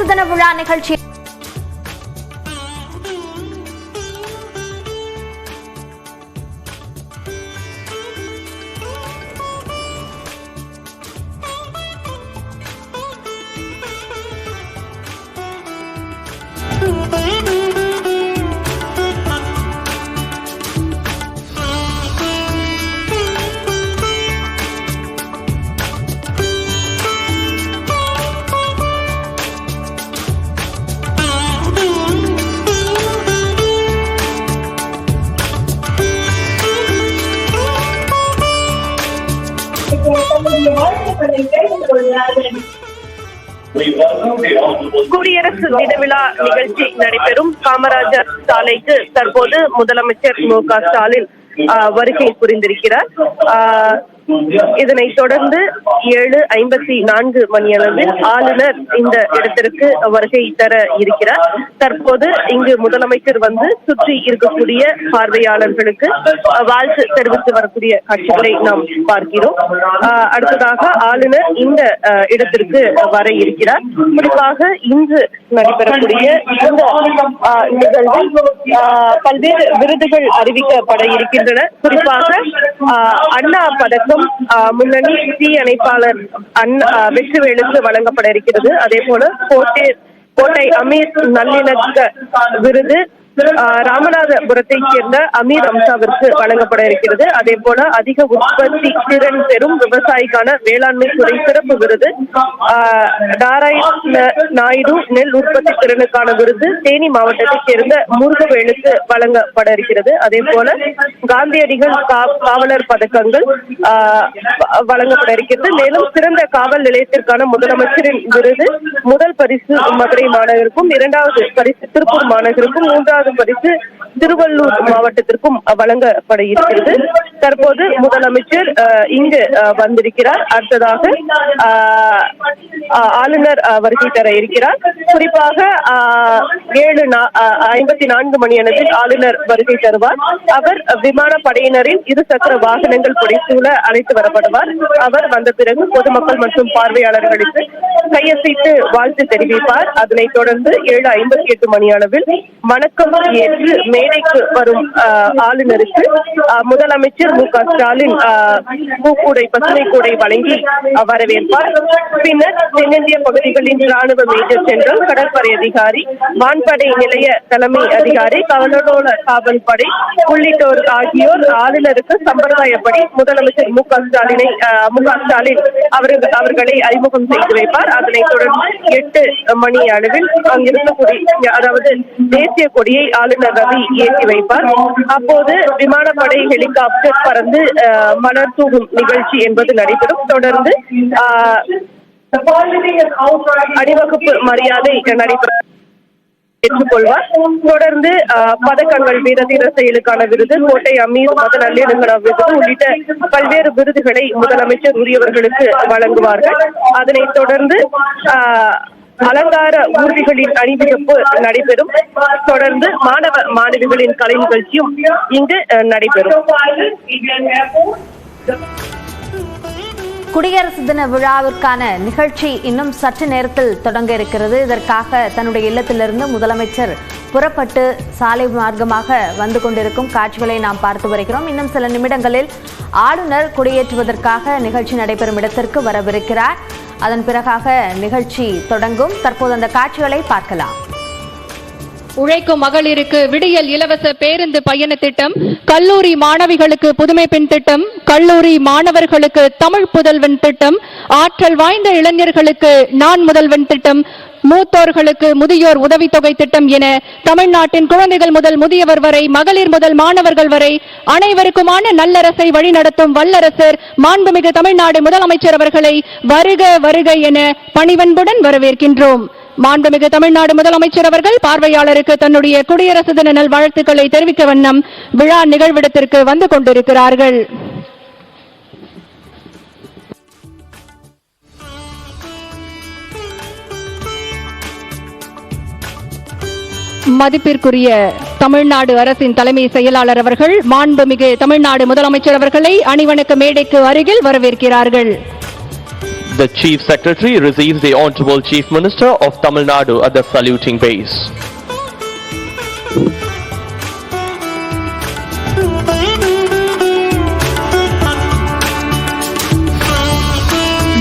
குடியரசு தின விழா நிகழ்ச்சி குடியரசு தின விழா நிகழ்ச்சி நடைபெறும் காமராஜர் சாலைக்கு தற்போது முதலமைச்சர் மு.க. ஸ்டாலின் வருகை புரிந்திருக்கிறார். இதனைத் தொடர்ந்து 7:54 மணியளவில் ஆளுநர் இந்த இடத்திற்கு வருகை தர இருக்கிறார். தற்போது இங்கு முதலமைச்சர் வந்து சுற்றி இருக்கக்கூடிய பார்வையாளர்களுக்கு வாழ்த்து தெரிவித்து வரக்கூடிய காட்சிகளை நாம் பார்க்கிறோம். அடுத்ததாக ஆளுநர் இந்த இடத்திற்கு வர இருக்கிறார். குறிப்பாக இன்று நடைபெறக்கூடிய இந்த நிகழ்வில் பல்வேறு விருதுகள் அறிவிக்கப்பட இருக்கின்றன. குறிப்பாக அண்ணா பதக்கம் முன்னணி தீயணைப்பாளர் வெற்றிவேலுக்கு வழங்கப்பட இருக்கிறது. அதே போல கோட்டை அமீர் நல்லிணக்க விருது ராமநாதபுரத்தைச் சேர்ந்த அமீர் அம்சாவிற்கு வழங்கப்பட இருக்கிறது. அதே போல அதிக உற்பத்தி திறன் பெறும் விவசாயிக்கான வேளாண்மை துறை சிறப்பு விருது நாராயண நாயுடு நெல் உற்பத்தி திறனுக்கான விருது தேனி மாவட்டத்தைச் சேர்ந்த முருகவேலுக்கு வழங்கப்பட இருக்கிறது. அதே போல காந்தியடிகள் காவலர் பதக்கங்கள் வழங்கப்பட இருக்கிறது. மேலும் சிறந்த காவல் நிலையத்திற்கான முதலமைச்சரின் விருது முதல் பரிசு மதுரை மாநகருக்கும், 2வது பரிசு திருப்பூர் மாநகருக்கும், 3வது பரிசு திருவள்ளூர் மாவட்டத்திற்கும் வழங்கப்பட இருக்கிறது. தற்போது முதலமைச்சர் இங்கு வந்திருக்கிறார். அடுத்ததாக ஆளுநர் வருகை தர இருக்கிறார். குறிப்பாக 7:54 மணியளவில் ஆளுநர் வருகை தருவார். அவர் விமானப்படையினரின் 2 சக்கர வாகனங்கள் புடைசூழ அழைத்து வரப்படுவார். அவர் வந்த பிறகு பொதுமக்கள் மற்றும் பார்வையாளர்களுக்கு கையசைத்து வாழ்த்து தெரிவிப்பார். அதனைத் தொடர்ந்து 7:58 மணியளவில் வணக்கம் ஏற்று மேடைக்கு வரும் ஆளுநருக்கு முதலமைச்சர் மு.க. ஸ்டாலின் பூக்கூடை பசுமை கூடை வழங்கி வரவேற்பார். பின்னர் தென்னிந்திய பகுதிகளின் ராணுவ மேஜர் ஜெனரல், கடற்படை அதிகாரி, வான்படை நிலைய தலைமை அதிகாரி, கடலோர காவல் படை உள்ளிட்டோர் ஆகியோர் ஆளுநருக்கு சம்பிரதாயப்படி முதலமைச்சர் மு.க. ஸ்டாலின் அவர்களை அறிமுகம் செய்து வைப்பார். அதனைத் தொடர்ந்து 8 மணி அளவில் அங்கிருக்கக்கூடிய அதாவது தேசிய கொடியை ஆளுநர் ரவி ஏற்றி வைப்பார். அப்போது விமானப்படை ஹெலிகாப்டர் பறந்து மலர் தூவும் நிகழ்ச்சி என்பது நடைபெறும். தொடர்ந்து அணிவகுப்பு மரியாதை நடைபெறும் ஏற்றுக்கொள்வார். தொடர்ந்து பதக்கங்கள், வீரதீர செயலுக்கான விருது, கோட்டை அமீர் மத நல்லிணக்க விருது உள்ளிட்ட பல்வேறு விருதுகளை முதலமைச்சர் உரியவர்களுக்கு வழங்குவார்கள். அதனைத் தொடர்ந்து அலங்கார ஊர்திகளின் அணிவகுப்பு நடைபெறும். தொடர்ந்து மாணவ மாணவிகளின் கலை நிகழ்ச்சியும் இங்கு நடைபெறும். குடியரசு தின விழாவிற்கான நிகழ்ச்சி இன்னும் சற்று நேரத்தில் தொடங்க இருக்கிறது. இதற்காக தன்னுடைய இல்லத்திலிருந்து முதலமைச்சர் புறப்பட்டு சாலை மார்க்கமாக வந்து கொண்டிருக்கும் காட்சிகளை நாம் பார்த்து வருகிறோம். இன்னும் சில நிமிடங்களில் ஆளுநர் கொடியேற்றுவதற்காக நிகழ்ச்சி நடைபெறும் இடத்திற்கு வரவிருக்கிறார். அதன் பிறகாக நிகழ்ச்சி தொடங்கும். தற்போது அந்த காட்சிகளை பார்க்கலாம். உழைக்கும் மகளிருக்கு விடியல் இலவச பேருந்து பயண திட்டம், கல்லூரி மாணவிகளுக்கு புதுமை பெண் திட்டம், கல்லூரி மாணவர்களுக்கு தமிழ் புதல்வன் திட்டம், ஆற்றல் வாய்ந்த இளைஞர்களுக்கு நான் முதல்வன் திட்டம், மூத்தோர்களுக்கு முதியோர் உதவித்தொகை திட்டம் என தமிழ்நாட்டின் குழந்தைகள் முதல் முதியவர் வரை, மகளிர் முதல் மாணவர்கள் வரை அனைவருக்குமான நல்லரசை வழிநடத்தும் வல்லரசர் மாண்புமிகு தமிழ்நாடு முதலமைச்சர் அவர்களை வருக வருக என பணிவன்புடன் வரவேற்கின்றோம். மாண்புமிகு தமிழ்நாடு முதலமைச்சர் அவர்கள் பார்வையாளருக்கு தன்னுடைய குடியரசு தின நல்வாழ்த்துக்களை தெரிவிக்க வண்ணம் விழா நிகழ்விடத்திற்கு வந்து கொண்டிருக்கிறார்கள். மதிப்பிற்குரிய தமிழ்நாடு அரசின் தலைமை செயலாளர் அவர்கள் மாண்புமிகு தமிழ்நாடு முதலமைச்சர் அவர்களை அணிவணக்க மேடைக்கு அருகில் வரவேற்கிறார்கள். The Chief Secretary receives the Honorable Chief Minister of Tamil Nadu at the saluting base.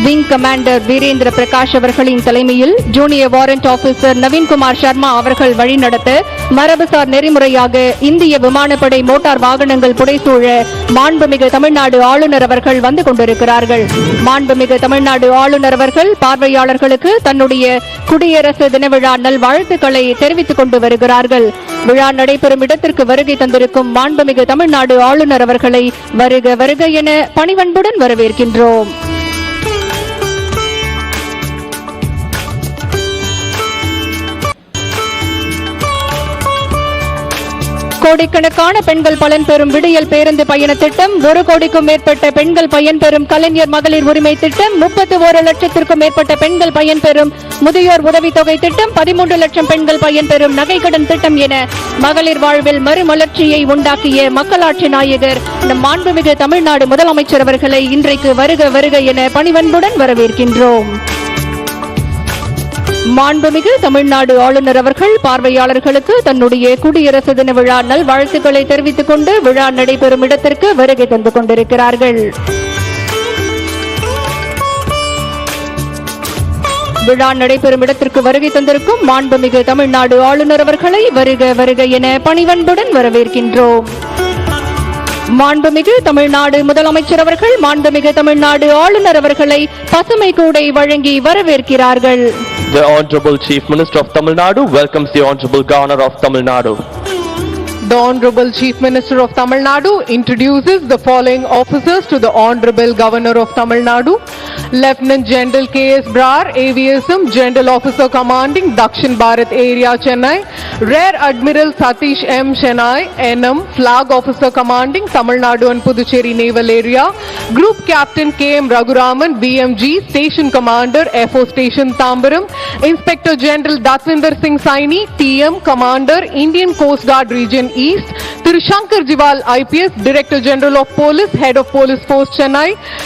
Wing commander Virendra Prakash அவர்களின் தலைமையில் junior warrant officer Naveenkumar Sharma அவர்கள் வழிநடத்த மரபுசார் நெறிமுறையாக இந்திய விமானப்படை மோட்டார் வாகனங்கள் புடைசூழ மாண்புமிகு தமிழ்நாடு ஆளுநர் அவர்கள் வந்து கொண்டிருக்கிறார்கள். மாண்புமிகு தமிழ்நாடு ஆளுநர் அவர்கள் பார்வையாளர்களுக்கு தன்னுடைய குடியரசு தின விழா நல்வாழ்த்துக்களை தெரிவித்துக் கொண்டு வருகிறார்கள். விழா நடைபெறும் இடத்திற்கு வருகை தந்திருக்கும் மாண்புமிகு தமிழ்நாடு ஆளுநர் அவர்களை வருக வருக என பணிவன்புடன் வரவேற்கின்றோம். கோடிக்கணக்கான பெண்கள் பலன் பெறும் விடியல் பேருந்து பயண திட்டம், 1 கோடிக்கும் மேற்பட்ட பெண்கள் பயன்பெறும் கலைஞர் மகளிர் உரிமை திட்டம், 31 லட்சத்திற்கும் மேற்பட்ட பெண்கள் பயன்பெறும் முதியோர் உதவித்தொகை திட்டம், 13 லட்சம் பெண்கள் பயன்பெறும் நகைக்கடன் திட்டம் என மகளிர் வாழ்வில் மறுமலர்ச்சியை உண்டாக்கிய மக்களாட்சி நாயகர் நம் மாண்புமிகு தமிழ்நாடு முதலமைச்சர் அவர்களை இன்றைக்கு வருக வருக என பணிவன்புடன் வரவேற்கின்றோம். மாண்புமிகு தமிழ்நாடு ஆளுநர் அவர்கள் பார்வையாளர்களுக்கு தன்னுடைய குடியரசு தின விழா நல்வாழ்த்துக்களை தெரிவித்துக் கொண்டு விழா நடைபெறும் இடத்திற்கு வருகை தந்து கொண்டிருக்கிறார்கள். விழா நடைபெறும் இடத்திற்கு வருகை தந்திருக்கும் மாண்புமிகு தமிழ்நாடு ஆளுநர் அவர்களை வருக வருக என பணிவன்புடன் வரவேற்கின்றோம். மாண்புமிகு தமிழ்நாடு முதலமைச்சர் அவர்கள் மாண்புமிகு தமிழ்நாடு ஆளுநர் அவர்களை பசுமை கூடை வழங்கி வரவேற்கிறார்கள். The Honorable Chief Minister of Tamil Nadu welcomes the Honorable Governor of Tamil Nadu. The Honorable Chief Minister of Tamil Nadu introduces the following officers to the Honorable Governor of Tamil Nadu. Lieutenant General K.S. Brar, AVSM, General Officer Commanding Dakshin Bharat Area, Chennai. Rear Admiral Satish M. Chennai, NM, Flag Officer Commanding Tamil Nadu and Puducherry Naval Area. Group Captain K.M. Raghuraman, BMG, Station Commander, FO Station Tambaram. Inspector General Datvinder Singh Saini, TM, Commander, Indian Coast Guard Region East. Thiru Shankar Jiwal, IPS, Director General of Police, Head of Police Force, Chennai.